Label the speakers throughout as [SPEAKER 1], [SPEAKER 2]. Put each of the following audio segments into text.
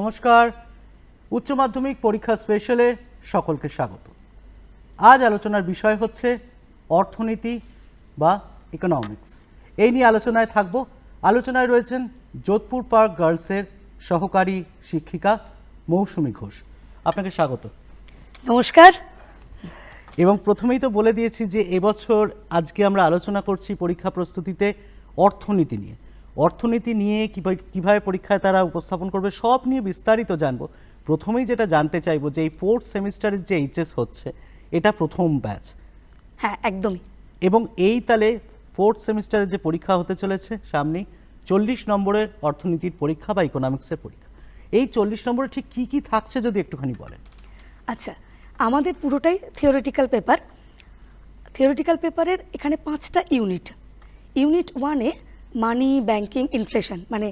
[SPEAKER 1] নমস্কার, উচ্চ মাধ্যমিক পরীক্ষা স্পেশালে সকলকে স্বাগত। আজ আলোচনার বিষয় হচ্ছে অর্থনীতি বা ইকোনমিক্স। এই নিয়ে আলোচনায় থাকব। আলোচনায় রয়েছেন যোধপুর পার্ক গার্লসের সহকারী শিক্ষিকা মৌসুমী ঘোষ। আপনাকে স্বাগত।
[SPEAKER 2] নমস্কার।
[SPEAKER 1] এবং প্রথমেই তো বলে দিয়েছি যে এবছর আজকে আমরা আলোচনা করছি পরীক্ষা প্রস্তুতিতে অর্থনীতি নিয়ে। অর্থনীতি নিয়ে কিভাবে পরীক্ষায় তারা উপস্থাপন করবে সব নিয়ে বিস্তারিত জানবো। প্রথমেই যেটা জানতে চাইবো যে এই 4th সেমিস্টারের যে এইচএস হচ্ছে এটা প্রথম ব্যাচ।
[SPEAKER 2] হ্যাঁ, একদমই।
[SPEAKER 1] এবং এই তালে 4th সেমিস্টারের যে পরীক্ষা হতে চলেছে সামনেই 40 নম্বরের অর্থনীতির পরীক্ষা বা ইকোনমিক্সের পরীক্ষা। এই 40 নম্বরে ঠিক কি কি থাকছে যদি একটুখানি বলেন।
[SPEAKER 2] আচ্ছা, আমাদের পুরোটাই থিওরিটিক্যাল পেপার। থিওরিটিক্যাল পেপারের এখানে 5টা ইউনিট। ইউনিট 1-এ মানি, ব্যাংকিং, ইনফ্লেশন, মানে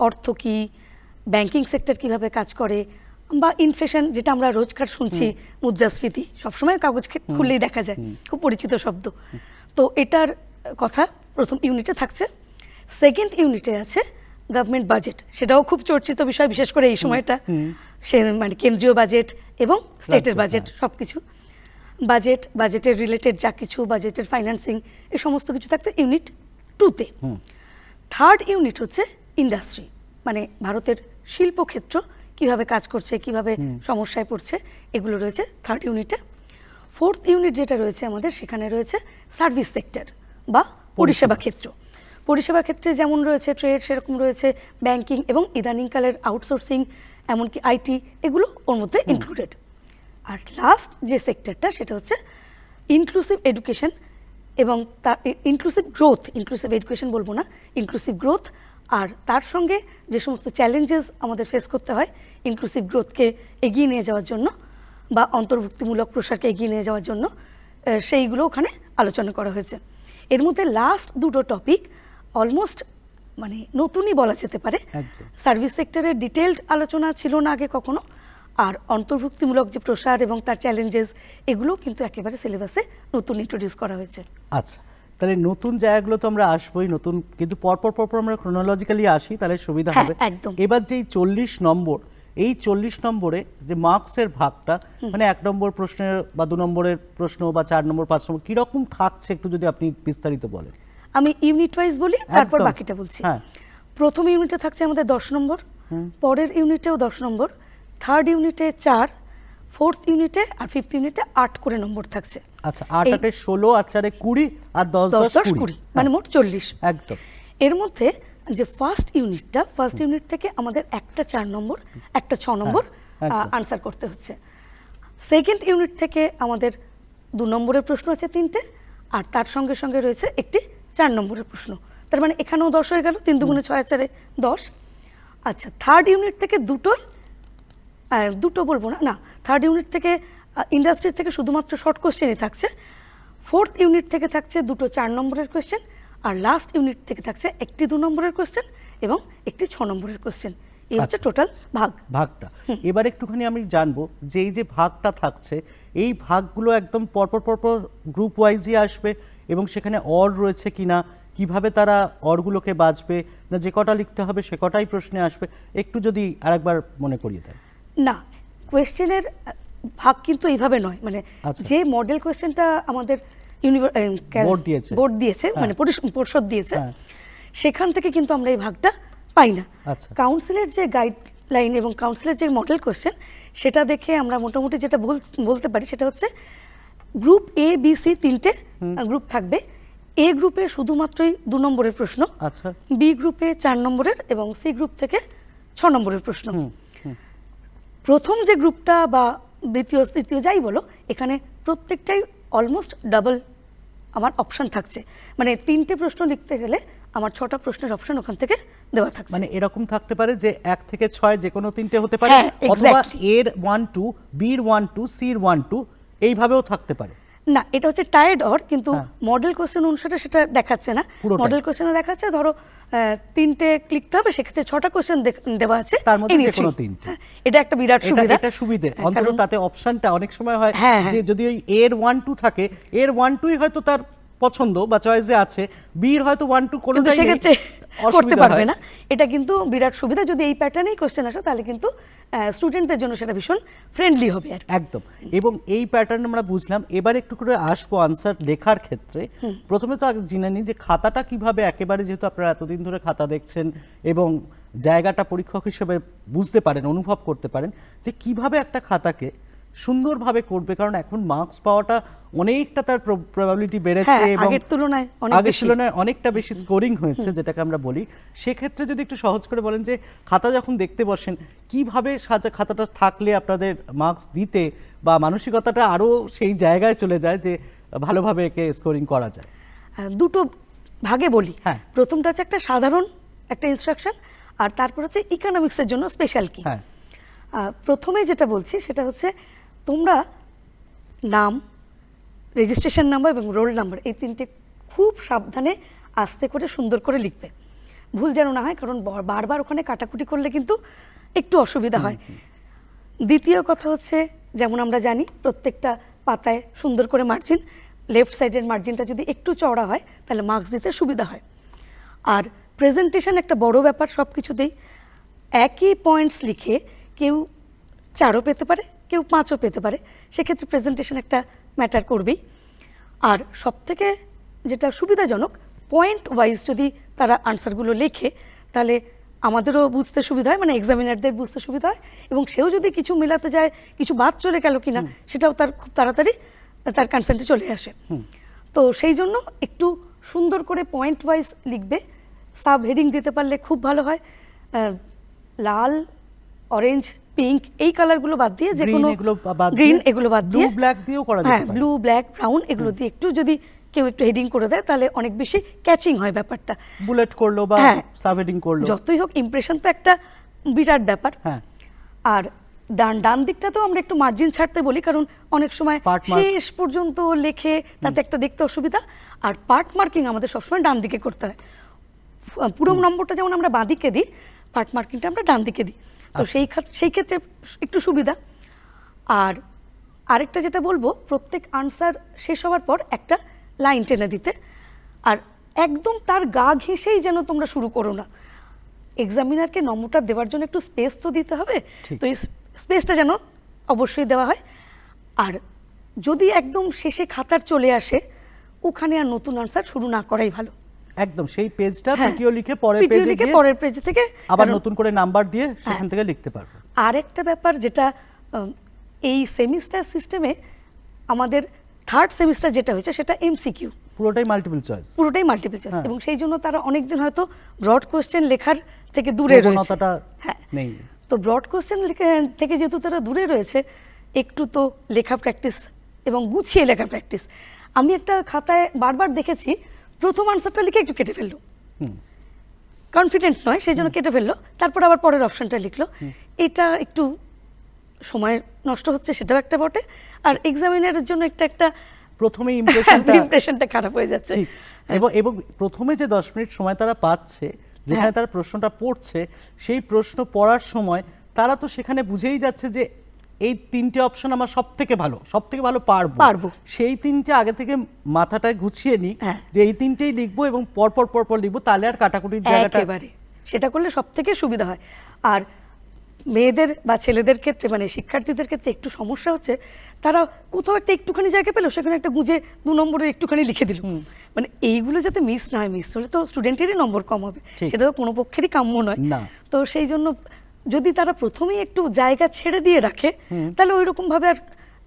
[SPEAKER 2] অর্থ কি, ব্যাংকিং সেক্টর কিভাবে কাজ করে, বা ইনফ্লেশন যেটা আমরা রোজকার শুনছি, মুদ্রাস্ফীতি সবসময় কাগজ খুললেই দেখা যায়, খুব পরিচিত শব্দ। তো এটার কথা প্রথম ইউনিটে থাকছে। সেকেন্ড ইউনিটে আছে গভর্নমেন্ট বাজেট, সেটাও খুব চর্চিত বিষয়, বিশেষ করে এই সময়টা। সে মানে কেন্দ্রীয় বাজেট এবং স্টেটের বাজেট, সব কিছু বাজেটের রিলেটেড যা কিছু, বাজেটের ফাইন্যান্সিং, এই সমস্ত কিছু থাকতে ইউনিট 2-তে। থার্ড ইউনিট হচ্ছে ইন্ডাস্ট্রি, মানে ভারতের শিল্পক্ষেত্র কিভাবে কাজ করছে, কিভাবে সমস্যায় পড়ছে, এগুলো রয়েছে থার্ড ইউনিটে। ফোর্থ ইউনিট যেটা রয়েছে আমাদের, সেখানে রয়েছে সার্ভিস সেক্টর বা পরিষেবা ক্ষেত্র। পরিষেবা ক্ষেত্রে যেমন রয়েছে ট্রেড, সেরকম রয়েছে ব্যাংকিং এবং ইদানিংকালের আউটসোর্সিং, এমনকি আইটি, এগুলো ওর মধ্যে ইনক্লুডেড। আর লাস্ট যে সেক্টরটা সেটা হচ্ছে ইনক্লুসিভ এডুকেশন এবং তার ইনক্লুসিভ গ্রোথ, ইনক্লুসিভ এডুকেশন বলবো না, ইনক্লুসিভ গ্রোথ। আর তার সঙ্গে যে সমস্ত চ্যালেঞ্জেস আমাদের ফেস করতে হয় ইনক্লুসিভ গ্রোথকে এগিয়ে নিয়ে যাওয়ার জন্য বা অন্তর্ভুক্তিমূলক প্রসারকে এগিয়ে নিয়ে যাওয়ার জন্য, সেইগুলো ওখানে আলোচনা করা হয়েছে। এর মধ্যে লাস্ট দুটো টপিক অলমোস্ট মানে নতুনই বলা যেতে পারে। সার্ভিস সেক্টরের ডিটেলড আলোচনা ছিল না আগে কখনো, আর অন্তর্ভুক্তিমূলক যে প্রসার এবং তার চ্যালেঞ্জেস, এগুলো কিন্তু একেবারে সিলেবাসে নতুন ইন্ট্রোডিউস করা হয়েছে।
[SPEAKER 1] আচ্ছা, তাহলে নতুন জায়গাগুলো তো আমরা আসবোই, নতুন, কিন্তু পরপর আমরা ক্রোনোলজিক্যালি আসি, তাহলে সুবিধা হবে। এবার যেই 40 নম্বর, এই 40 নম্বরে যে মার্কসের ভাগটা, মানে 1 নম্বর প্রশ্নের বা 2 নম্বরের প্রশ্ন বা 4 নম্বর 5 নম্বর কিরকম থাকছে একটু যদি আপনি বিস্তারিত বলেন।
[SPEAKER 2] আমি ইউনিট ওয়াইজ বলি, তারপর বাকিটা বলছি। প্রথম ইউনিটে থাকছে আমাদের 10 নম্বর, পরের ইউনিটেও 10 নম্বর, থার্ড ইউনিটে 4, ফোর্থ ইউনিটে আর ফিফথ ইউনিটে 8 করে নম্বর থাকছে।
[SPEAKER 1] আচ্ছা, 8 8 16 আর 4 20 আর 10 10 20,
[SPEAKER 2] মানে মোট 40।
[SPEAKER 1] একদম।
[SPEAKER 2] এর মধ্যে যে ফার্স্ট ইউনিট থেকে আমাদের একটা 4 নম্বর, একটা 6 নম্বর আনসার করতে হচ্ছে। সেকেন্ড ইউনিট থেকে আমাদের 2 নম্বরের প্রশ্ন আছে 3টে, আর তার সঙ্গে সঙ্গে রয়েছে একটি 4 নম্বরের প্রশ্ন। তার মানে এখানেও 10 হয়ে গেল, 3 দুগুণে 6 আর 4 10। আচ্ছা, থার্ড ইউনিট থেকে দুটো বলবো না, থার্ড ইউনিট থেকে ইন্ডাস্ট্রি থেকে শুধুমাত্র শর্ট কোশ্চেনই থাকছে। ফোর্থ ইউনিট থেকে থাকছে 2টো 4 নম্বরের কোশ্চেন, আর লাস্ট ইউনিট থেকে থাকছে একটি 2 নম্বরের কোশ্চেন এবং একটি 6 নম্বরের কোশ্চেন। এই হচ্ছে টোটাল ভাগটা।
[SPEAKER 1] এবার একটুখানি আমি জানবো যে এই যে ভাগটা থাকছে, এই ভাগগুলো একদম পরপর গ্রুপ ওয়াইজই আসবে এবং সেখানে অর রয়েছে কিনা, কিভাবে তারা অরগুলোকে বাঁচবে, না যে কটা লিখতে হবে সে কটাই প্রশ্নে আসবে, একটু যদি আরেকবার মনে করিয়ে দেন।
[SPEAKER 2] না, কোয়েশ্চেনের ভাগ কিন্তু এইভাবে নয়, মানে যে মডেল কোয়েশ্চেনটা আমাদের বোর্ড দিয়েছে, মানে পরিষদ দিয়েছে, সেখান থেকে কিন্তু আমরা এই ভাগটা পাই না। কাউন্সিলের যে গাইডলাইন এবং কাউন্সিলের যে মডেল কোয়েশ্চেন, সেটা দেখে আমরা মোটামুটি যেটা বলতে পারি সেটা হচ্ছে গ্রুপ এ, বি, সি 3টে গ্রুপ থাকবে। এ গ্রুপে শুধুমাত্রই 2 নম্বরের প্রশ্ন, বি গ্রুপে 4 নম্বরের এবং সি গ্রুপ থেকে 6 নম্বরের প্রশ্ন। প্রথম যে গ্রুপটা বা দ্বিতীয় তৃতীয় যাই বলো, এখানে প্রত্যেকটাই অলমোস্ট ডাবল আমার অপশন থাকছে, মানে 3টে প্রশ্ন লিখতে গেলে আমার 6টা প্রশ্নের অপশন ওখান থেকে দেওয়া থাকছে।
[SPEAKER 1] মানে এরকম থাকতে পারে যে 1 থেকে 6 যে কোনো 3টে হতে পারে, অথবা এর 1 2, বির 1 2, সির 1 2, এইভাবেও থাকতে পারে।
[SPEAKER 2] না, এটা হচ্ছে টায়ার্ড অর, কিন্তু মডেল কোশ্চেন অনুসারে সেটা দেখাচ্ছে না। মডেল কোশ্চেনে দেখাচ্ছে ধরো 3টে লিখতে হবে, সেক্ষেত্রে 6টা কোশ্চেন দেওয়া আছে,
[SPEAKER 1] তার মধ্যে যে কোনো 3টে।
[SPEAKER 2] এটা একটা বিরাট সুবিধা।
[SPEAKER 1] এটা সুবিধা, অন্তত তাতে অপশনটা অনেক সময় হয় যে যদি ওই এর 1 2 থাকে, এর 1 2ই হয়তো তার পছন্দ বা চয়েসে আছে, বির হয়তো 1 2
[SPEAKER 2] কিন্তু
[SPEAKER 1] কোনোটাই নেই,
[SPEAKER 2] সেক্ষেত্রে করতে
[SPEAKER 1] অসুবিধা
[SPEAKER 2] পারবে
[SPEAKER 1] হয়।
[SPEAKER 2] না। এটা কিন্তু বিরাট সুবিধা, যদি এই প্যাটার্নেই কোশ্চেন আসে তাহলে কিন্তু স্টুডেন্টদের জন্য সেটা ভীষণ ফ্রেন্ডলি হবে আর কি।
[SPEAKER 1] একদম। এবং এই প্যাটার্ন আমরা বুঝলাম, এবার একটু করে আসবো আনসার লেখার ক্ষেত্রে। প্রথমে তো আগে জেনে নিই যে খাতাটা কিভাবে, একেবারে যেহেতু আপনারা এতদিন ধরে খাতা দেখছেন এবং জায়গাটা পরীক্ষক হিসেবে বুঝতে পারেন, অনুভব করতে পারেন যে কিভাবে একটা খাতাকে সুন্দরভাবে করবে, কারণ এখন মার্কস পাওয়াটা অনেকটা তার প্রবাবিলিটি বেড়েছে
[SPEAKER 2] হ্যাঁ,
[SPEAKER 1] এবং
[SPEAKER 2] আগের তুলনায় অনেক
[SPEAKER 1] আগের
[SPEAKER 2] বেশি।
[SPEAKER 1] তুলনায় অনেকটা বেশি স্কোরিং হয়েছে, যেটাকে আমরা বলি। সেক্ষেত্রে যদি একটু সহজ করে বলেন যে খাতা যখন দেখতে বসেন কিভাবে খাতাটা থাকলে আপনাদের মার্কস দিতে বা মানসিকতাটা আরো সেই জায়গায় চলে যায় যে ভালোভাবে একে স্কোরিং করা যায়।
[SPEAKER 2] দুটো ভাগে বলি।
[SPEAKER 1] হ্যাঁ।
[SPEAKER 2] প্রথমটা হচ্ছে একটা সাধারণ একটা ইনস্ট্রাকশন, আর তারপর হচ্ছে ইকোনমিক্সের জন্য স্পেশাল কি।
[SPEAKER 1] হ্যাঁ,
[SPEAKER 2] প্রথমে যেটা বলছি সেটা হচ্ছে তোমরা নাম, রেজিস্ট্রেশন নাম্বার এবং রোল নাম্বার এই তিনটে খুব সাবধানে আস্তে করে সুন্দর করে লিখবে, ভুল যেন না হয়, কারণ বারবার ওখানে কাটাকুটি করলে কিন্তু একটু অসুবিধা হয়। দ্বিতীয় কথা হচ্ছে, যেমন আমরা জানি প্রত্যেকটা পাতায় সুন্দর করে মার্জিন, লেফট সাইডের মার্জিনটা যদি একটু চওড়া হয় তাহলে মার্কস দিতে সুবিধা হয়। আর প্রেজেন্টেশন একটা বড় ব্যাপার সব কিছুতেই। একই পয়েন্টস লিখে কেউ 4ও পেতে পারে, কেউ 5ও পেতে পারে, সেক্ষেত্রে প্রেজেন্টেশন একটা ম্যাটার করবেই। আর সবথেকে যেটা সুবিধাজনক, পয়েন্ট ওয়াইজ যদি তারা আনসারগুলো লেখে তাহলে আমাদেরও বুঝতে সুবিধা হয়, মানে এক্সামিনারদের বুঝতে সুবিধা হয়, এবং সেও যদি কিছু মেলাতে যায়, কিছু বাদ চলে গেল কিনা সেটাও তার খুব তাড়াতাড়ি তার কনসেন্টে চলে আসে। তো সেই জন্য একটু সুন্দর করে পয়েন্ট ওয়াইজ লিখবে। সাব হেডিং দিতে পারলে খুব ভালো হয়। লাল, অরেঞ্জ, পিঙ্ক এই কালারগুলো বাদ দিয়ে যে কোনো গ্রিন এগুলো বাদ দিয়ে,
[SPEAKER 1] ব্লু ব্ল্যাক দিয়েও করা
[SPEAKER 2] হ্যাঁ
[SPEAKER 1] যেতে পারে।
[SPEAKER 2] ব্লু, ব্ল্যাক, ব্রাউন এগুলো দিয়ে একটু যদি কেউ একটু হেডিং করে দেয় তাহলে অনেক বেশি ক্যাচিং হয় ব্যাপারটা।
[SPEAKER 1] বুলেট করলো বা
[SPEAKER 2] হ্যাঁ,
[SPEAKER 1] সাব হেডিং করলো,
[SPEAKER 2] যতই হোক ইমপ্রেশন তো একটা বিরাট ব্যাপার।
[SPEAKER 1] হ্যাঁ।
[SPEAKER 2] আর ডান দিকটা তো আমরা একটু মার্জিন ছাড়তে বলি, কারণ অনেক সময়
[SPEAKER 1] Part mark।
[SPEAKER 2] শেষ পর্যন্ত লেখে তাতে একটা দেখতে অসুবিধা। আর পার্ট মার্কিং আমাদের সবসময় ডান দিকে করতে হয়। পুরো নম্বরটা যেমন আমরা বাঁ দিকে দিই, পার্ট মার্কিংটা আমরা ডান দিকে দিই, তো সেই ক্ষেত্রে একটু সুবিধা। আর আরেকটা যেটা বলবো, প্রত্যেক আনসার শেষ হওয়ার পর একটা লাইন টেনে দিতে, আর একদম তার গা ঘেঁষেই যেন তোমরা শুরু করো না। এক্সামিনারকে নম্বরটা দেওয়ার জন্য একটু স্পেস তো দিতে হবে, তো এই স্পেসটা যেন অবশ্যই দেওয়া হয়। আর যদি একদম শেষে খাতার চলে আসে, ওখানে আর নতুন আনসার শুরু না করাই ভালো।
[SPEAKER 1] একদম সেই পেজটা
[SPEAKER 2] হ্যাঁ,
[SPEAKER 1] পিটিও লিখে পরের
[SPEAKER 2] PTO
[SPEAKER 1] পেজে
[SPEAKER 2] লিখে
[SPEAKER 1] গিয়ে
[SPEAKER 2] পরের পেজ থেকে
[SPEAKER 1] আবার
[SPEAKER 2] কারণ-
[SPEAKER 1] নতুন করে নাম্বার দিয়ে সেখান থেকে লিখতে পারবে।
[SPEAKER 2] আরেকটা ব্যাপার যেটা এই সেমিস্টার সিস্টেমে আমাদের থার্ড সেমিস্টার যেটা হয়েছে সেটা এমসিকিউ,
[SPEAKER 1] পুরোটাই মাল্টিপল চয়েস,
[SPEAKER 2] পুরোটাই মাল্টিপল চয়েস,
[SPEAKER 1] হ্যাঁ।
[SPEAKER 2] এবং সেই জন্য তারা অনেকদিন হয়তো ব্রড কোশ্চেন লেখার থেকে দূরে রয়েছে।
[SPEAKER 1] প্রবণতাটা
[SPEAKER 2] হ্যাঁ,
[SPEAKER 1] নেই।
[SPEAKER 2] তো ব্রড কোশ্চেন থেকে যেহেতু তারা দূরে রয়েছে, একটু তো লেখা প্র্যাকটিস এবং গুছিয়ে লেখা প্র্যাকটিস। আমি একটা খাতায় বারবার দেখেছি প্রথম আনসারটা লিখে একটু কেটে ফেললো, কনফিডেন্ট নয় সেই জন্য কেটে ফেললো, তারপর আবার পরের অপশনটা লিখলো। এটা একটু সময় নষ্ট হচ্ছে, সেটাও একটা বটে। আর এক্সামিনারের জন্য একটা
[SPEAKER 1] প্রথমে ইমপ্রেশনটা
[SPEAKER 2] ইমপ্রেশনটা খারাপ হয়ে যাচ্ছে।
[SPEAKER 1] ঠিক। এবং প্রথমে যে 10 মিনিট সময় তারা পাচ্ছে, যেখানে তারা প্রশ্নটা পড়ছে, সেই প্রশ্ন পড়ার সময় তারা তো সেখানে বুঝেই যাচ্ছে যে এই তিনটে অপশন আমার সব থেকে ভালো পারবো। সেই তিনটে আগে থেকে মাথাটায় গুছিয়ে নিই
[SPEAKER 2] হ্যাঁ।
[SPEAKER 1] যে এই তিনটেই লিখবো এবং পরপর লিখবো, তাহলে আর কাটাকুটির জায়গাটা
[SPEAKER 2] একেবারে সেটা করলে সব থেকে সুবিধা হয়। আর মেয়েদের বা ছেলেদের ক্ষেত্রে, মানে শিক্ষার্থীদের ক্ষেত্রে একটু সমস্যা হচ্ছে, তারা কোথাও একটা একটুখানি জায়গা পেলো, সেখানে একটা গুঁজে 2 নম্বরে একটুখানি লিখে দিল। মানে এইগুলো যাতে মিস না হয়, মিস হলে তো স্টুডেন্টেরই নম্বর কম হবে,
[SPEAKER 1] ঠিক।
[SPEAKER 2] সেটা তো কোনো পক্ষেরই কাম্য নয়।
[SPEAKER 1] না।
[SPEAKER 2] তো সেই জন্য যদি তারা প্রথমেই একটু জায়গা ছেড়ে দিয়ে রাখে, তাহলে ওই রকম ভাবে আর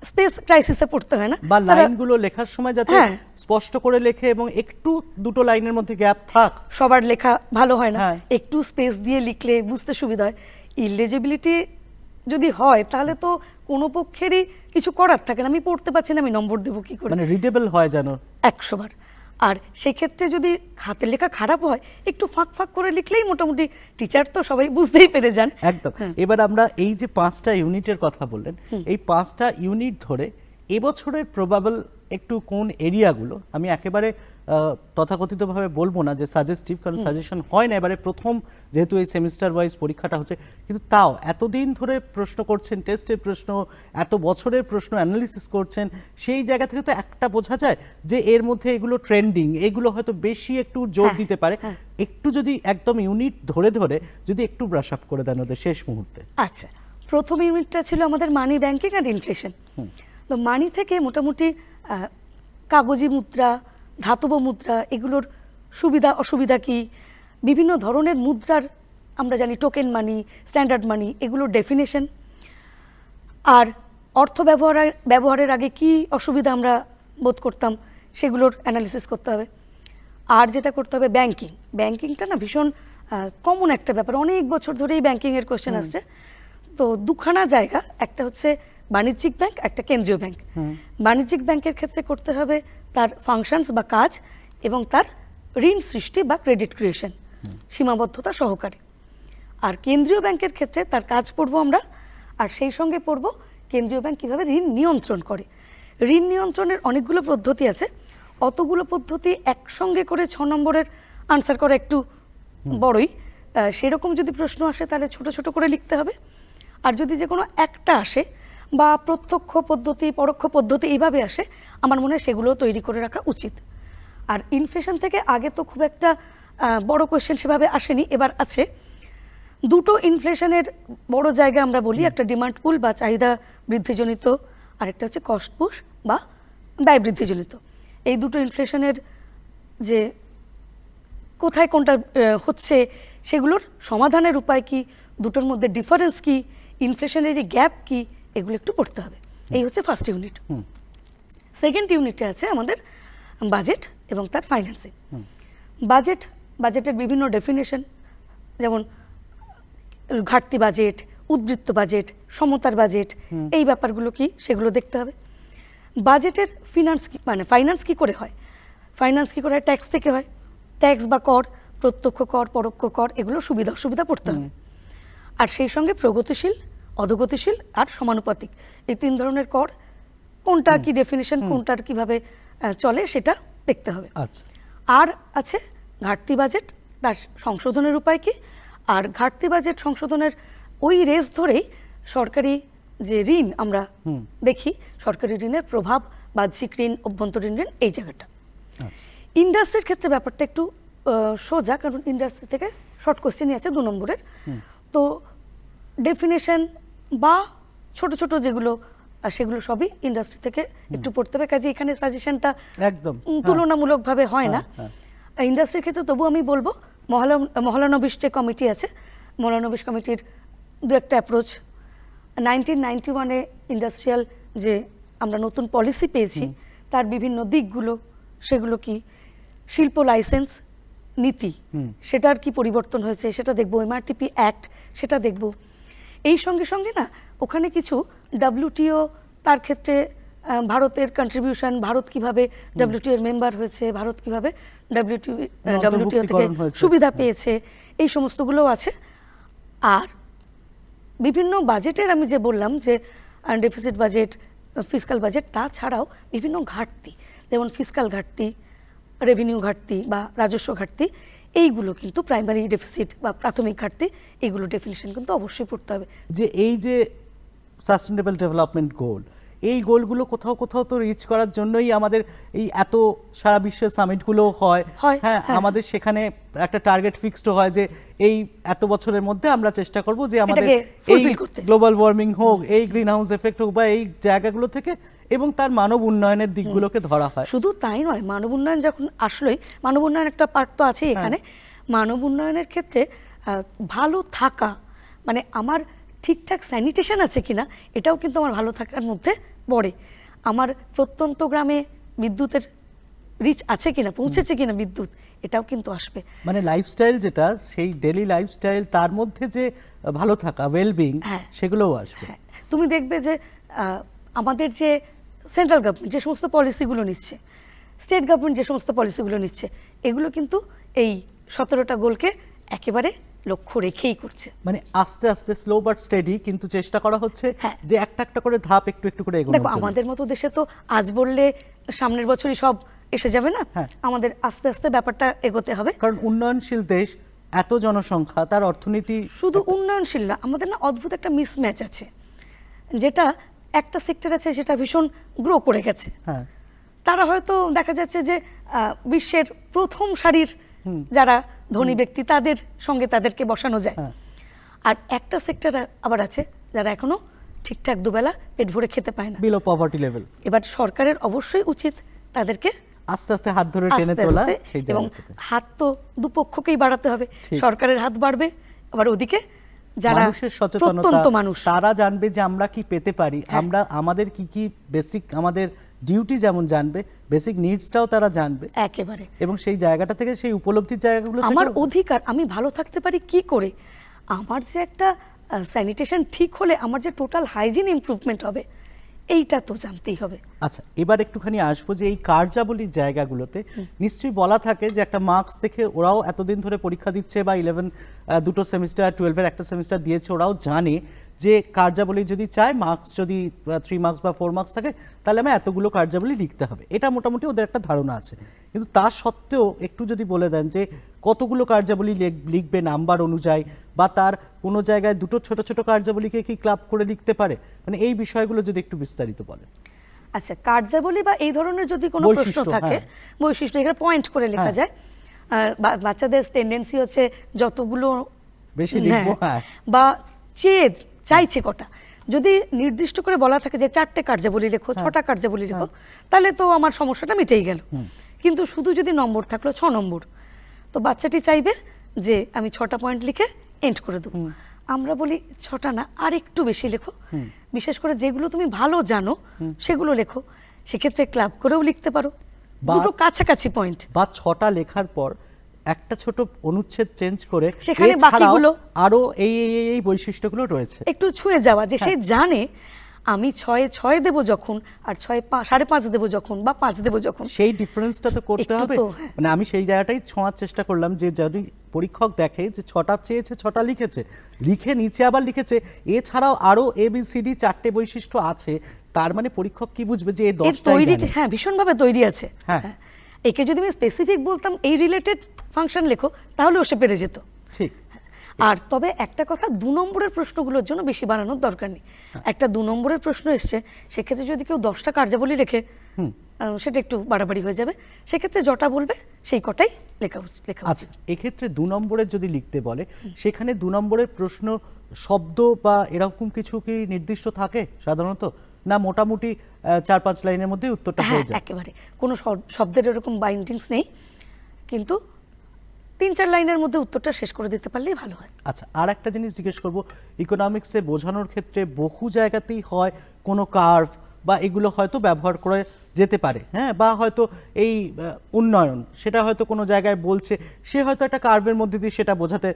[SPEAKER 2] স্পেস ক্রাইসিসে পড়তে হয় না।
[SPEAKER 1] বা
[SPEAKER 2] তারা-
[SPEAKER 1] লাইনগুলো লেখার সময় যাতে
[SPEAKER 2] হ্যাঁ।
[SPEAKER 1] স্পষ্ট করে লেখে এবং একটু দুটো লাইনের মধ্যে গ্যাপ থাক।
[SPEAKER 2] সবার লেখা ভালো হয় না,
[SPEAKER 1] হ্যাঁ।
[SPEAKER 2] একটু স্পেস দিয়ে লিখলে বুঝতে সুবিধা হয়। ইলিজিবিলিটি যদি হয় তাহলে তো কোনো পক্ষেরই কিছু করার থাকে না, আমি পড়তে পারছি না, আমি নম্বর দেবো কি করে,
[SPEAKER 1] মানে রিডেবল হয় যেন।
[SPEAKER 2] 100 বার। আর সেক্ষেত্রে যদি হাতের লেখা খারাপ হয়, একটু ফাঁক করে লিখলেই মোটামুটি টিচার তো সবাই বুঝতেই পেরে যান।
[SPEAKER 1] একদম। এবার আমরা এই যে 5টা ইউনিটের কথা বললেন, এই 5টা ইউনিট ধরে এবছরের প্রবাবল একটু কোন এরিয়াগুলো, আমি একেবারে তথাকথিতভাবে বলবো না যে সাজেস্টিভ, কারণ সাজেশন হয় না, এবারে প্রথম যেহেতু এই সেমিস্টার ওয়াইজ পরীক্ষাটা হচ্ছে, কিন্তু তাও এতদিন ধরে প্রশ্ন করছেন, টেস্টের প্রশ্ন, এত বছরের প্রশ্ন অ্যানালিসিস করছেন, সেই জায়গা থেকে তো একটা বোঝা যায় যে এর মধ্যে এগুলো ট্রেন্ডিং, এগুলো হয়তো বেশি একটু জোর দিতে পারে। একটু যদি একদম ইউনিট ধরে ধরে যদি একটু ব্রাশ আপ করে দেন ওদের শেষ মুহূর্তে।
[SPEAKER 2] আচ্ছা, প্রথম ইউনিটটা ছিল আমাদের মানি, ব্যাংকিং অ্যান্ড ইনফ্লেশন। তো মানি থেকে মোটামুটি কাগজি মুদ্রা, ধাতব মুদ্রা, এগুলোর সুবিধা অসুবিধা কি, বিভিন্ন ধরনের মুদ্রার আমরা জানি টোকেন মানি, স্ট্যান্ডার্ড মানি, এগুলোর ডেফিনেশন, আর অর্থ ব্যবহারের আগে কি অসুবিধা আমরা বোধ করতাম সেগুলোর অ্যানালিসিস করতে হবে। আর যেটা করতে হবে ব্যাংকিং, ব্যাংকিংটা না ভীষণ কমন একটা ব্যাপার, অনেক বছর ধরেই ব্যাংকিংয়ের কোশ্চেন আসছে। তো দুখানা জায়গা, একটা হচ্ছে বাণিজ্যিক ব্যাংক, একটা কেন্দ্রীয় ব্যাংক। বাণিজ্যিক ব্যাংকের ক্ষেত্রে করতে হবে তার ফাংশনস বা কাজ এবং তার ঋণ সৃষ্টি বা ক্রেডিট ক্রিয়েশন সীমাবদ্ধতা সহকারে। আর কেন্দ্রীয় ব্যাংকের ক্ষেত্রে তার কাজ পড়বো আমরা, আর সেই সঙ্গে পড়বো কেন্দ্রীয় ব্যাংক কীভাবে ঋণ নিয়ন্ত্রণ করে। ঋণ নিয়ন্ত্রণের অনেকগুলো পদ্ধতি আছে, অতগুলো পদ্ধতি একসঙ্গে করে 6 নম্বরের আনসার করা একটু বড়ই। সেরকম যদি প্রশ্ন আসে তাহলে ছোট ছোট করে লিখতে হবে। আর যদি যে কোনো একটা আসে বা প্রত্যক্ষ পদ্ধতি, পরোক্ষ পদ্ধতি এইভাবে আসে, আমার মনে হয় সেগুলো তৈরি করে রাখা উচিত। আর ইনফ্লেশন থেকে আগে তো খুব একটা বড় কোয়েশ্চেন সেভাবে আসেনি, এবার আছে। দুটো ইনফ্লেশনের বড় জায়গা আমরা বলি, একটা ডিমান্ড পুল বা চাহিদা বৃদ্ধিজনিত, আরেকটা হচ্ছে কস্ট পুশ বা ব্যয় বৃদ্ধিজনিত। এই দুটো ইনফ্লেশনের যে কোথায় কোনটা হচ্ছে, সেগুলোর সমাধানের উপায় কি, দুটোর মধ্যে ডিফারেন্স কি, ইনফ্লেশনারি গ্যাপ কি, এগুলো একটু পড়তে হবে। এই হচ্ছে ফার্স্ট ইউনিট। সেকেন্ড ইউনিটে আছে আমাদের বাজেট এবং তার ফাইন্যান্সিং। বাজেটের বিভিন্ন ডেফিনেশন, যেমন ঘাটতি বাজেট, উদ্বৃত্ত বাজেট, সমতার বাজেট, এই ব্যাপারগুলো কি সেগুলো দেখতে হবে। বাজেটের ফাইন্যান্স কি করে হয়, ফাইন্যান্স কি করে হয়, ট্যাক্স থেকে হয়। ট্যাক্স বা কর, প্রত্যক্ষ কর, পরোক্ষ কর, এগুলো সুবিধা অসুবিধা পড়তে হবে। আর সেই সঙ্গে প্রগতিশীল, অধোগতিশীল আর সমানুপাতিক, এই 3 ধরনের কর, কোনটা কি ডেফিনেশন, কোনটার কিভাবে চলে সেটা দেখতে হবে। আর আছে ঘাটতি বাজেট, তার সংশোধনের উপায় কি, আর ঘাটতি বাজেট সংশোধনের ওই রেস ধরেই সরকারি যে ঋণ আমরা দেখি, সরকারি ঋণের প্রভাব, বাহ্যিক ঋণ, অভ্যন্তরীণ ঋণ, এই জায়গাটা। ইন্ডাস্ট্রির ক্ষেত্রে ব্যাপারটা একটু সোজা, কারণ ইন্ডাস্ট্রি থেকে শর্ট কোশ্চেনই আছে 2 নম্বরের। তো ডেফিনেশন বা ছোট ছোট যেগুলো, সেগুলো সবই ইন্ডাস্ট্রি থেকে একটু পড়তে হবে। কাজে এখানে সাজেশনটা একদম তুলনামূলকভাবে হয় না। ইন্ডাস্ট্রির ক্ষেত্রে তবু আমি বলবো মহলানবিশ যে কমিটি আছে, মহলানবিশ কমিটির 2-একটা অ্যাপ্রোচ। 1991-এ ইন্ডাস্ট্রিয়াল যে আমরা নতুন পলিসি পেয়েছি, তার বিভিন্ন দিকগুলো, সেগুলো কি, শিল্প লাইসেন্স নীতি, সেটার কি পরিবর্তন হয়েছে সেটা দেখবো, এমআরটিপি অ্যাক্ট সেটা দেখব। এই সঙ্গে সঙ্গে না ওখানে কিছু WTO, তার ক্ষেত্রে ভারতের কন্ট্রিবিউশন, ভারত কিভাবে WTO এর মেম্বার হয়েছে, ভারত কিভাবে WTO থেকে সুবিধা পেয়েছে, এই সমস্তগুলোও আছে। আর বিভিন্ন বাজেটের আমি যে বললাম যে ডেফিসিট বাজেট, ফিসকাল বাজেট, তাছাড়াও বিভিন্ন ঘাটতি, যেমন ফিসকাল ঘাটতি, রেভিনিউ ঘাটতি বা রাজস্ব ঘাটতি, এইগুলো কিন্তু প্রাইমারি ডেফিসিট বা প্রাথমিক ঘাটতি, এইগুলো ডেফিনিশন কিন্তু অবশ্যই পড়তে হবে।
[SPEAKER 1] যে এই যে সাস্টেনেবল ডেভেলপমেন্ট গোল, এই গোলগুলো কোথাও কোথাও তো রিচ করার জন্যই আমাদের এই এত সারা বিশ্বের সামিটগুলো হয়। হ্যাঁ, আমাদের সেখানে একটা টার্গেট ফিক্সড হয় যে এই এত বছরের মধ্যে আমরা চেষ্টা করব যে আমাদের এই গ্লোবাল ওয়ার্মিং হোক, এই গ্রিন হাউস এফেক্ট হোক, বা এই জায়গাগুলো থেকে, এবং তার মানব উন্নয়নের দিকগুলোকে ধরা হয়।
[SPEAKER 2] শুধু তাই নয়, মানব উন্নয়ন যখন আসলেই, মানব উন্নয়ন একটা পার্ট তো আছে এখানে। মানব উন্নয়নের ক্ষেত্রে ভালো থাকা, মানে আমার ঠিকঠাক স্যানিটেশন আছে কিনা, এটাও কিন্তু আমার ভালো থাকার মধ্যে পড়ে। আমার প্রত্যন্ত গ্রামে বিদ্যুতের রিচ আছে কিনা, পৌঁছেছে কিনা বিদ্যুৎ, এটাও কিন্তু আসবে।
[SPEAKER 1] মানে লাইফস্টাইল যেটা, সেই ডেইলি লাইফস্টাইল, তার মধ্যে যে ভালো থাকা, ওয়েলবিং, সেগুলোও আসবে।
[SPEAKER 2] তুমি দেখবে যে আমাদের যে সেন্ট্রাল গভর্নমেন্ট যে সমস্ত পলিসিগুলো নিচ্ছে, স্টেট গভর্নমেন্ট যে সমস্ত পলিসিগুলো নিচ্ছে, এগুলো কিন্তু এই 17টা গোলকে একেবারে লক্ষ্য রেখেই করছে।
[SPEAKER 1] মানে আস্তে আস্তে, স্লো বাট স্টেডি, কিন্তু চেষ্টা করা হচ্ছে যে একটা একটা করে ধাপ একটু একটু করে এগোনো।
[SPEAKER 2] দেখো, আমাদের মতো দেশে তো আজ বললে সামনের বছরই সব এসে যাবে না,
[SPEAKER 1] হ্যাঁ।
[SPEAKER 2] আমাদের আস্তে আস্তে ব্যাপারটা এগোতে হবে।
[SPEAKER 1] কারণ উন্নয়নশীল দেশ, এত জনসংখ্যা, তার অর্থনীতি
[SPEAKER 2] শুধু উন্নয়নশীল না, আমাদের না অদ্ভুত একটা মিসম্যাচ আছে, যেটা একটা সেক্টর আছে সেটা ভীষণ গ্রো করে গেছে,
[SPEAKER 1] হ্যাঁ
[SPEAKER 2] তারা হয়তো দেখা যাচ্ছে যে বিশ্বের প্রথম সারির যারা ধনী ব্যক্তি তাদের সঙ্গে তাদেরকে বসানো যায়,
[SPEAKER 1] হ্যাঁ।
[SPEAKER 2] আর একটা সেক্টর আবার আছে যারা এখনো ঠিকঠাক দুবেলা পেট ভরে খেতে পায় না।
[SPEAKER 1] Below poverty level.
[SPEAKER 2] এবার সরকারের অবশ্যই উচিত তাদেরকে
[SPEAKER 1] আস্তে আস্তে হাত ধরে টেনে
[SPEAKER 2] আস্তে
[SPEAKER 1] তোলা
[SPEAKER 2] আস্তে,
[SPEAKER 1] সেই
[SPEAKER 2] এবং
[SPEAKER 1] জায়গাটাতে।
[SPEAKER 2] হাত তো দুপক্ষকেই বাড়াতে হবে,
[SPEAKER 1] ঠিক।
[SPEAKER 2] সরকারের হাত বাড়বে, আবার ওদিকে যারা
[SPEAKER 1] মানুষের সচেতনতা,
[SPEAKER 2] প্রত্যন্ত মানুষ
[SPEAKER 1] তারা জানবে যে আমরা কি পেতে পারি,
[SPEAKER 2] হ্যাঁ।
[SPEAKER 1] আমরা আমাদের কি কি বেসিক, আমাদের ডিউটি যেমন জানবে, বেসিক নিডসটাও তারা জানবে,
[SPEAKER 2] একেবারে
[SPEAKER 1] এবং সেই জায়গাটা থেকে, সেই উপলব্ধির জায়গাগুলো
[SPEAKER 2] আমার
[SPEAKER 1] থেকে
[SPEAKER 2] অধিকার, আমি ভালো থাকতে পারি কি করে, আমার যে একটা স্যানিটেশন ঠিক হলে আমার যে টোটাল হাইজিন ইমপ্রুভমেন্ট হবে, এইটা তো জানতেই হবে।
[SPEAKER 1] আচ্ছা, এবার একটুখানি আসবো যে এই কার্যাবলীর জায়গাগুলোতে নিশ্চয়ই বলা থাকে যে একটা মার্কস দেখে ওরাও এতদিন ধরে পরীক্ষা দিচ্ছে, বা 11 দুটো সেমিস্টার, 12-এর একটা সেমিস্টার দিয়েছে, ওরাও জানে যে কার্যাবলী যদি চায়, মার্কস যদি 3 মার্কস বা 4 মার্কস থাকে, তাহলে আমি এতগুলো কার্যাবলী লিখতে হবে, এটা মোটামুটি ওদের একটা ধারণা আছে। কিন্তু তা সত্ত্বেও একটু যদি বলে দেন যে কতগুলো কার্যাবলী লিখবে নাম্বার অনুযায়ী, বা তার কোনো জায়গায় দুটো ছোট ছোট কার্যাবলীকে কি ক্লাব করে লিখতে পারে, মানে এই বিষয়গুলো যদি একটু বিস্তারিত বলেন।
[SPEAKER 2] আচ্ছা, কার্যাবলী বা এই ধরনের যদি কোনো প্রশ্ন
[SPEAKER 1] বৈশিষ্ট্য,
[SPEAKER 2] থাকে,
[SPEAKER 1] হ্যাঁ।
[SPEAKER 2] বৈশিষ্ট্য এখানে পয়েন্ট করে লেখা
[SPEAKER 1] হ্যাঁ।
[SPEAKER 2] যায়। বাচ্চাদের টেন্ডেন্সি হচ্ছে যতগুলো
[SPEAKER 1] বেশি লিখবো, হ্যাঁ।
[SPEAKER 2] বা চাইছে কটা, যদি নির্দিষ্ট করে বলা থাকে যে 4টে কার্যাবলী লেখো, 6টা কার্যাবলী লেখো, তাহলে তো আমার সমস্যাটা মিটেই গেল। কিন্তু শুধু যদি নম্বর থাকলো 6 নম্বর, তো বাচ্চাটি চাইবে যে আমি 6টা পয়েন্ট লিখে এন্ড করে দেবো। আমরা বলি 6টা না, আর একটু বেশি লেখো, বিশেষ করে যেগুলো তুমি ভালো জানো সেগুলো লেখো, সেক্ষেত্রে ক্লাব করেও লিখতে পারো, দুটো কাছাকাছি পয়েন্ট।
[SPEAKER 1] বা 6টা লেখার পর একটা ছোট অনুচ্ছেদ চেঞ্জ করে
[SPEAKER 2] সেখানে
[SPEAKER 1] এছাড়াও
[SPEAKER 2] বাকিগুলো
[SPEAKER 1] আরো এই বৈশিষ্ট্যগুলো রয়েছে,
[SPEAKER 2] একটু ছুঁয়ে যাওয়া, যে সে জানে আমি 6 দেবো যখন, আর 5.5 দেবো যখন, বা 5 দেবো যখন,
[SPEAKER 1] সেই ডিফারেন্সটা তো করতে
[SPEAKER 2] একটু
[SPEAKER 1] হবে।
[SPEAKER 2] তো, হ্যাঁ।
[SPEAKER 1] মানে আমি সেই জায়গাটাই ছোঁয়ার চেষ্টা করলাম, যে যদি পরীক্ষক দেখে যে 6টা চেয়েছে, 6টা লিখেছে, লিখে নিচে আবার লিখেছে এছাড়াও আরো ABCD 4টে বৈশিষ্ট্য আছে, তার মানে পরীক্ষক কি বুঝবে যে এই
[SPEAKER 2] এর
[SPEAKER 1] 10টাই
[SPEAKER 2] তৈরি,
[SPEAKER 1] জানে।
[SPEAKER 2] হ্যাঁ, ভীষণভাবে তৈরি আছে।
[SPEAKER 1] হ্যাঁ।
[SPEAKER 2] হ্যাঁ। একে যদি আমি স্পেসিফিক বলতাম এই রিলেটেড ফাংশন লেখো, তাহলে ও সে পেরে যেত।
[SPEAKER 1] ঠিক।
[SPEAKER 2] আর তবে একটা কথা, 2 নম্বরের প্রশ্নগুলোর জন্য বেশি বানানোর দরকার নেই। একটা 2 নম্বরের প্রশ্ন এসছে, সেক্ষেত্রে যদি কেউ 10টা কার্যাবলী লেখে, সেটা একটু বাড়াবাড়ি হয়ে যাবে, সেক্ষেত্রে যটা বলবে সেই কটাই লেখা
[SPEAKER 1] আচ্ছা, এক্ষেত্রে 2 নম্বরের যদি লিখতে বলে, সেখানে 2 নম্বরের প্রশ্ন শব্দ বা এরকম কিছু কি নির্দিষ্ট থাকে সাধারণত, না মোটামুটি 4-5 লাইনের মধ্যে উত্তরটা
[SPEAKER 2] হ্যাঁ,
[SPEAKER 1] হয়ে যায়?
[SPEAKER 2] একেবারে কোনো শব্দের এরকম বাইন্ডিংস নেই, কিন্তু 3-4 লাইনের মধ্যে উত্তরটা শেষ করে দিতে পারলেই ভালো হয়।
[SPEAKER 1] আচ্ছা, আর একটা জিনিস জিজ্ঞেস করবো, ইকোনমিক্সে বোঝানোর ক্ষেত্রে বহু জায়গাতেই হয় কোনো কার্ভ বা এগুলো হয়তো ব্যবহার করে যেতে পারে, হ্যাঁ, বা হয়তো এই উন্নয়ন, সেটা হয়তো কোনো জায়গায় বলছে, সে হয়তো একটা কার্ভের মধ্যে দিয়ে সেটা বোঝাতে,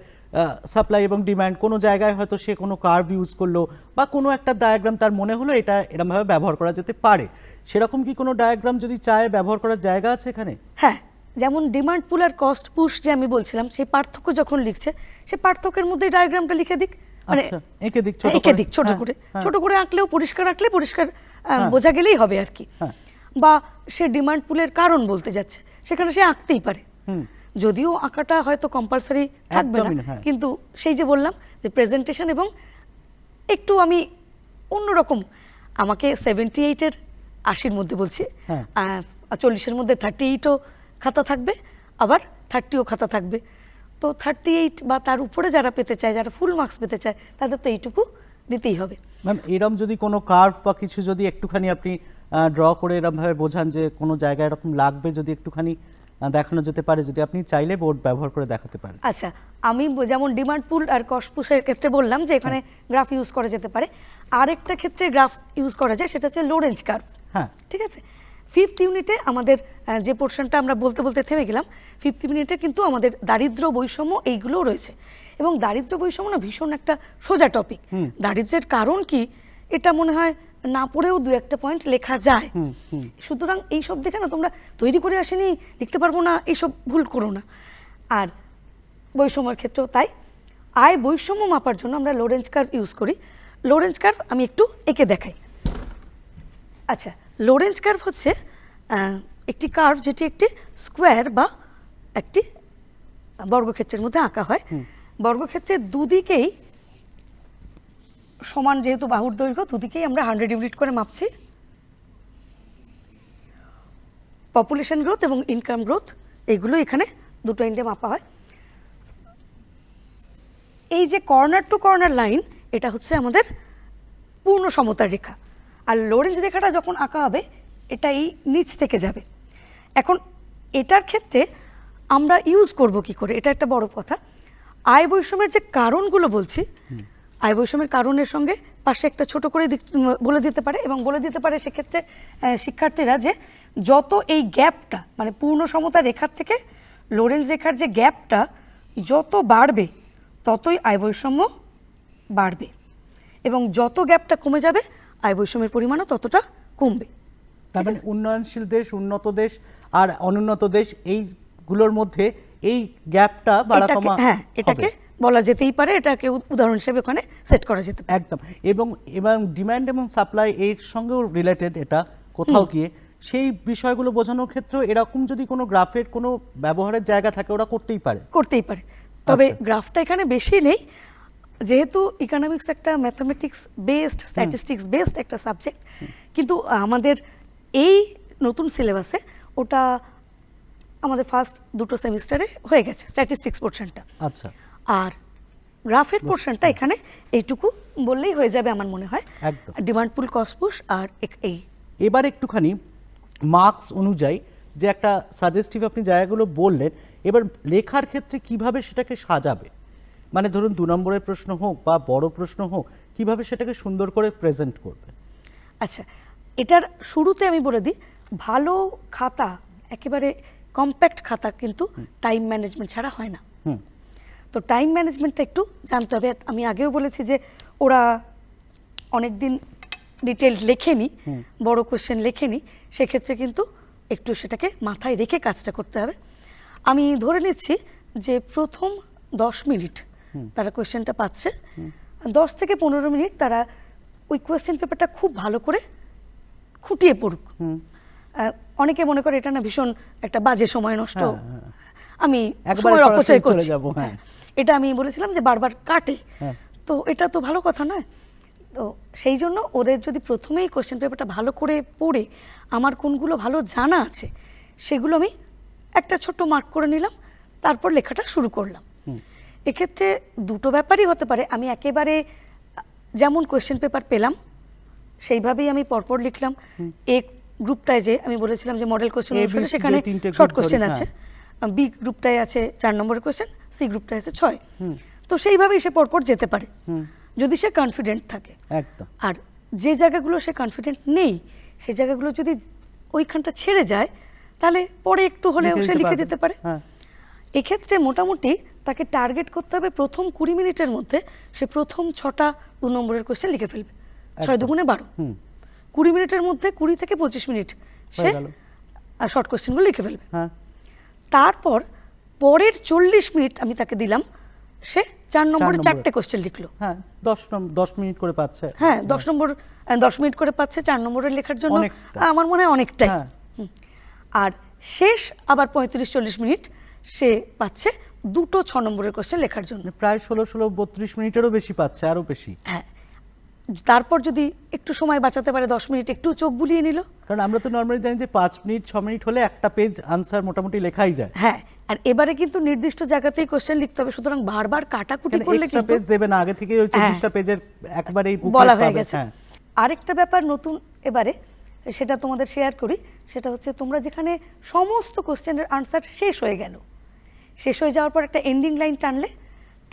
[SPEAKER 1] সাপ্লাই এবং ডিমান্ড, কোনো জায়গায় হয়তো সে কোনো কার্ভ ইউজ করলো, বা কোনো একটা ডায়াগ্রাম তার মনে হলো এটা এরকমভাবে ব্যবহার করা যেতে পারে, সেরকম কি কোনো ডায়াগ্রাম যদি চায় ব্যবহার করার জায়গা আছে এখানে?
[SPEAKER 2] হ্যাঁ, যেমন ডিমান্ড পুল আর কস্ট পুশ যে আমি বলছিলাম, সেই পার্থক্য যখন লিখছে, সে পার্থক্যের মধ্যে ডায়াগ্রামটা লিখে দিক, মানে
[SPEAKER 1] আচ্ছা, এঁকে দিক
[SPEAKER 2] ছোট করে, ছোট করে আঁকলেও পরিষ্কার, আঁকলে পরিষ্কার বোঝা গেলেই হবে আর কি।
[SPEAKER 1] হ্যাঁ।
[SPEAKER 2] বা সে ডিমান্ড পুলের কারণ বলতে যাচ্ছে, সেখানে সে আঁকতেই পারে, যদিও আঁকাটা হয়তো কম্পালসারি থাকবে না,
[SPEAKER 1] একদমই না, হ্যাঁ।
[SPEAKER 2] কিন্তু সেই যে বললাম যে প্রেজেন্টেশন, এবং একটু আমি অন্যরকম, আমাকে 78-এর 80-র মধ্যে বলছি,
[SPEAKER 1] হ্যাঁ।
[SPEAKER 2] 40-এর মধ্যে 38ও খাতা থাকবে, আবার 30ও খাতা থাকবে, তো 38 বা তার উপরে যারা পেতে চায়, যারা ফুল মার্কস পেতে চায়, তাদের তো এইটুকু দিতেই হবে।
[SPEAKER 1] ম্যাম, এরম যদি কোনো কার্ভ বা কিছু যদি একটুখানি আপনি ড্র করে এরমভাবে বোঝান যে কোনো জায়গায় এরকম লাগবে, যদি একটুখানি দেখানো যেতে পারে, যদি আপনি চাইলে বোর্ড ব্যবহার করে দেখাতে পারেন।
[SPEAKER 2] আচ্ছা, আমি যেমন ডিমান্ড পুল আর কস্ট পুশের ক্ষেত্রে বললাম যে এখানে গ্রাফ ইউজ করা যেতে পারে, আরেকটা ক্ষেত্রে গ্রাফ ইউজ করা যায়, সেটা হচ্ছে লোরেঞ্জ কার্ভ।
[SPEAKER 1] হ্যাঁ।
[SPEAKER 2] ঠিক আছে, 5th ইউনিটে আমাদের যে পোর্শনটা আমরা বলতে বলতে থেমে গেলাম, 5th ইউনিটে কিন্তু আমাদের দারিদ্র্য, বৈষম্য এইগুলোও রয়েছে, এবং দারিদ্র্য বৈষম্য না ভীষণ একটা সোজা টপিক। দারিদ্র্যের কারণ কি, এটা মনে হয় না পড়েও 2-1টা পয়েন্ট লেখা যায়। সুতরাং এইসব দেখে না তোমরা তৈরি করে আসেনি, লিখতে পারবো না, এইসব ভুল করো না। আর বৈষম্যের ক্ষেত্রেও তাই, আয় বৈষম্য মাপার জন্য আমরা লোরেঞ্জ কার্ভ ইউজ করি। লোরেঞ্জ কার্ভ আমি একটু এঁকে দেখাই। আচ্ছা, লোরেঞ্জ কার্ভ হচ্ছে একটি কার্ভ যেটি একটি স্কোয়ার বা একটি বর্গক্ষেত্রের মধ্যে আঁকা হয়। বর্গক্ষেত্রের দুদিকেই সমান, যেহেতু বাহুর দৈর্ঘ্য দুদিকেই আমরা 100 ইউনিট করে মাপছি। পপুলেশন গ্রোথ এবং ইনকাম গ্রোথ এগুলো এখানে দুটো এন্ডে মাপা হয়। এই যে কর্নার টু কর্নার লাইন, এটা হচ্ছে আমাদের পূর্ণ সমতার রেখা, আর লোরেন্জ রেখাটা যখন আঁকা হবে এটা এই নিচ থেকে যাবে। এখন এটার ক্ষেত্রে আমরা ইউজ করব কি করে, এটা একটা বড় কথা। আয় বৈষম্যের যে কারণগুলো বলছি, আয় বৈষম্যের কারণের সঙ্গে পাশে একটা ছোট করে বলে দিতে পারে, এবং বলে দিতে পারে সেক্ষেত্রে শিক্ষার্থীরা যে যত এই গ্যাপটা মানে পূর্ণ সমতা রেখার থেকে লোরেন্জ রেখার যে গ্যাপটা যত বাড়বে ততই আয় বৈষম্য বাড়বে, এবং যত গ্যাপটা কমে যাবে আয় বৈষম্যের পরিমাণও ততটা কমবে।
[SPEAKER 1] তার মানে উন্নয়নশীল দেশ, উন্নত দেশ আর অনুন্নত দেশ এইগুলোর মধ্যে এই গ্যাপটা বাড়া কমা,
[SPEAKER 2] হ্যাঁ, এটাকে বলা যেতেই পারে, এটাকে উদাহরণ হিসেবে ওখানে সেট করা যেতে পারে।
[SPEAKER 1] একদম। এবং ডিমান্ড এবং সাপ্লাই এর সঙ্গেও রিলেটেড এটা কোথাও গিয়ে সেই বিষয়গুলো বোঝানোর ক্ষেত্রে এরকম যদি কোনো গ্রাফের কোনো ব্যবহারের জায়গা থাকে ওরা করতেই পারে।
[SPEAKER 2] তবে গ্রাফটা এখানে বেশি নেই, যেহেতু ইকোনমিক্স একটা ম্যাথমেটিক্স বেসড, স্ট্যাটিস্টিক্স বেসড একটা সাবজেক্ট, কিন্তু আমাদের এই নতুন সিলেবাসে ওটা আমাদের ফার্স্ট দুটো সেমিস্টারে হয়ে গেছে স্ট্যাটিস্টিক্স পোর্শনটা।
[SPEAKER 1] আচ্ছা।
[SPEAKER 2] আর গ্রাফের পোর্শনটা এখানে এইটুকু বললেই হয়ে যাবে আমার মনে হয়।
[SPEAKER 1] একদম।
[SPEAKER 2] ডিমান্ড পুল, কস্ট পুশ আর এই।
[SPEAKER 1] এবার একটুখানি মার্কস অনুযায়ী যে একটা সাজেস্টিভ আপনি জায়গাগুলো বললেন, এবার লেখার ক্ষেত্রে কিভাবে সেটাকে সাজাবে, মানে ধরুন 2 নম্বরের প্রশ্ন হোক বা বড় প্রশ্ন হোক, কিভাবে সেটাকে সুন্দর করে প্রেজেন্ট করবে?
[SPEAKER 2] আচ্ছা, এটার শুরুতে আমি বলে দিই, ভালো খাতা, একেবারে কম্প্যাক্ট খাতা কিন্তু টাইম ম্যানেজমেন্ট ছাড়া হয় না। তো টাইম ম্যানেজমেন্টটা একটু জানতে হবে। আমি আগেও বলেছি যে ওরা অনেক দিন ডিটেল লেখেনি, বড় কোশ্চেন লেখেনি, সেক্ষেত্রে কিন্তু একটু সেটাকে মাথায় রেখে কাজটা করতে হবে। আমি ধরে নিচ্ছি যে প্রথম 10 মিনিট তারা কোশ্চেনটা পাচ্ছে, 10 থেকে 15 মিনিট তারা ওই কোয়েশ্চেন পেপারটা খুব ভালো করে খুঁটিয়ে পড়ুক। অনেকে মনে করে এটা না ভীষণ একটা বাজে সময় নষ্ট, আমি সময় অপচয় করছি, এটা আমি বলেছিলাম যে বারবার কাটে, তো এটা তো ভালো কথা নয়। তো সেই জন্য ওদের যদি প্রথমেই কোশ্চেন পেপারটা ভালো করে পড়ে আমার কোনগুলো ভালো জানা আছে সেগুলো আমি একটা ছোট্ট মার্ক করে নিলাম, তারপর লেখাটা শুরু করলাম। এক্ষেত্রে দুটো ব্যাপারই হতে পারে, আমি একেবারে যেমন কোয়েশ্চেন পেপার পেলাম সেইভাবেই আমি পরপর লিখলাম। এ গ্রুপটায় যে আমি বলেছিলাম যে মডেল কোয়েশ্চেন অনুসারে সেখানে শর্ট কোয়েশ্চেন আছে, বি গ্রুপটায় আছে 4 নম্বরের কোয়েশ্চেন, সি গ্রুপটায় আছে 6, তো সেইভাবেই সে পরপর যেতে পারে যদি সে কনফিডেন্ট থাকে।
[SPEAKER 1] একদম।
[SPEAKER 2] আর যে জায়গাগুলো সে কনফিডেন্ট নেই সেই জায়গাগুলো যদি ওইখানটা ছেড়ে যায় তাহলে পরে একটু হলেও সে লিখে দিতে পারে। এক্ষেত্রে মোটামুটি তাকে টার্গেট করতে হবে প্রথম 20 মিনিটের মধ্যে সে প্রথম 6টা 2 নম্বরের কোয়েশ্চেন লিখে ফেলবে। 6 দুগুণে 12, 20 মিনিটের মধ্যে 20 থেকে 25 মিনিট সে শর্ট কোয়েশ্চেনগুলো লিখে ফেলবে। তারপর পরের 40 মিনিট আমি তাকে দিলাম, সে 4 নম্বরে 4টে কোয়েশ্চেন লিখলো।
[SPEAKER 1] 10 মিনিট করে পাচ্ছে।
[SPEAKER 2] 10 মিনিট করে পাচ্ছে 4 নম্বরের লেখার জন্য, আমার মনে হয় অনেকটাই। আর শেষ আবার 35-40 মিনিট সে পাচ্ছে দুটো 6 নম্বরের কোয়েশ্চেন লেখার জন্য,
[SPEAKER 1] প্রায় 16-32 মিনিটেরও বেশি পাচ্ছে, আরো বেশি।
[SPEAKER 2] তারপর যদি একটু সময় বাঁচাতে পারে 10 মিনিট একটু চোখ বুলিয়ে নিল,
[SPEAKER 1] কারণ আমরা তো নরমালি জানি যে 5 মিনিট 6 মিনিট হলে একটা পেজ আনসার মোটামুটি লেখাই যায়।
[SPEAKER 2] আর এবারে কিন্তু নির্দিষ্ট জায়গাতেই কোশ্চেন লিখতে হবে, সুতরাং বারবার কাটাকুটি করলে
[SPEAKER 1] কিন্তু পেজ দেবে না, আগে থেকেই ওই 24টা পেজের একবারেই
[SPEAKER 2] বলা হয়ে গেছে। আরেকটা ব্যাপার নতুন এবারে, সেটা তোমাদের শেয়ার করি, সেটা হচ্ছে তোমরা যেখানে সমস্ত কোশ্চেনের আনসার শেষ হয়ে গেল, শেষ হয়ে যাওয়ার পর একটা এন্ডিং লাইন টানলে,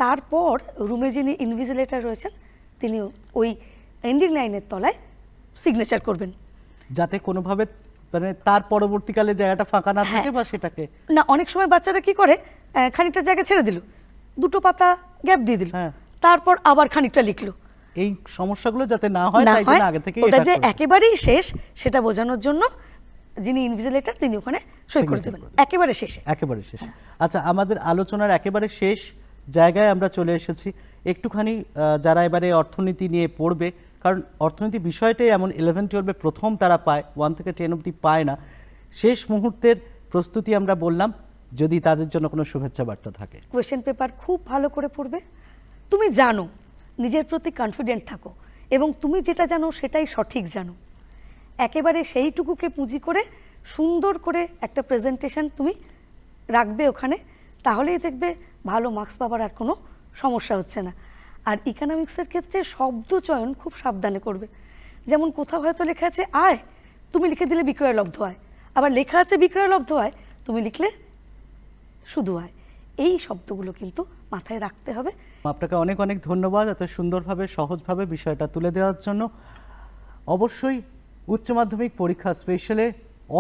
[SPEAKER 2] তারপর রুমে যিনি ইনভিজিলেটর রয়েছেন তিনি ওই এন্ডিং লাইনের তলায় সিগনেচার করবেন, যাতে
[SPEAKER 1] কোনোভাবে মানে তার পরবর্তীকালে জায়গাটা ফাঁকা না থাকে বা সেটাকে
[SPEAKER 2] না। অনেক সময় বাচ্চারা কি করে, খানিকটা জায়গা ছেড়ে দিল, দুটো পাতা গ্যাপ দিয়ে দিল, তারপর আবার খানিকটা লিখলো।
[SPEAKER 1] এই সমস্যাগুলো যাতে না হয় তাই জন্য আগে থেকে
[SPEAKER 2] ওটা যে একেবারেই শেষ সেটা বোঝানোর জন্য যিনি ইনভিজিলেটর তিনি ওখানে সই করে দেবেন একেবারে শেষে।
[SPEAKER 1] একেবারে শেষে। আচ্ছা, আমাদের আলোচনার একেবারে শেষ জায়গায় আমরা চলে এসেছি। একটুখানি যারা এবারে অর্থনীতি নিয়ে পড়বে, কারণ অর্থনীতি বিষয়টাই এমন 11-12 প্রথম তারা পায়, 1 থেকে 10 অবধি পায় না, শেষ মুহূর্তের প্রস্তুতি আমরা বললাম, যদি তাদের জন্য কোনো শুভেচ্ছা বার্তা থাকে।
[SPEAKER 2] কোয়েশ্চেন পেপার খুব ভালো করে পড়বে, তুমি জানো, নিজের প্রতি কনফিডেন্ট থাকো এবং তুমি যেটা জানো সেটাই সঠিক জানো, একেবারে সেইটুকুকে পুঁজি করে সুন্দর করে একটা প্রেজেন্টেশন তুমি রাখবে ওখানে, তাহলেই দেখবে ভালো মার্কস পাওয়ার আর কোনো সমস্যা হচ্ছে না। আর ইকোনমিক্সের ক্ষেত্রে শব্দ চয়ন খুব সাবধানে করবে। যেমন কোথাও হয়তো লেখা আছে আয়, তুমি লিখে দিলে বিক্রয়লব্ধ আয়, আবার লেখা আছে বিক্রয়লব্ধ আয়, তুমি লিখলে শুধু আয়। এই শব্দগুলো কিন্তু মাথায় রাখতে হবে।
[SPEAKER 1] আপনাকে অনেক অনেক ধন্যবাদ এত সুন্দরভাবে সহজভাবে বিষয়টা তুলে দেওয়ার জন্য। অবশ্যই উচ্চ মাধ্যমিক পরীক্ষা স্পেশালে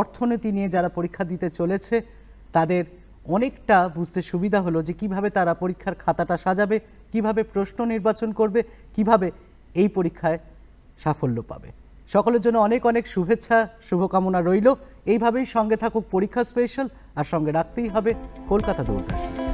[SPEAKER 1] অর্থনীতি নিয়ে যারা পরীক্ষা দিতে চলেছে তাদের অনেকটা বুঝতে সুবিধা হলো যে কিভাবে তারা পরীক্ষার খাতাটা সাজাবে, কিভাবে প্রশ্ন নির্বাচন করবে, কিভাবে এই পরীক্ষায় সাফল্য পাবে। সকলের জন্য অনেক অনেক শুভেচ্ছা, শুভকামনা রইল। এইভাবেই সঙ্গে থাকুক পরীক্ষা স্পেশাল, আর সঙ্গে রাখতেই হবে কলকাতা দূরদর্শন।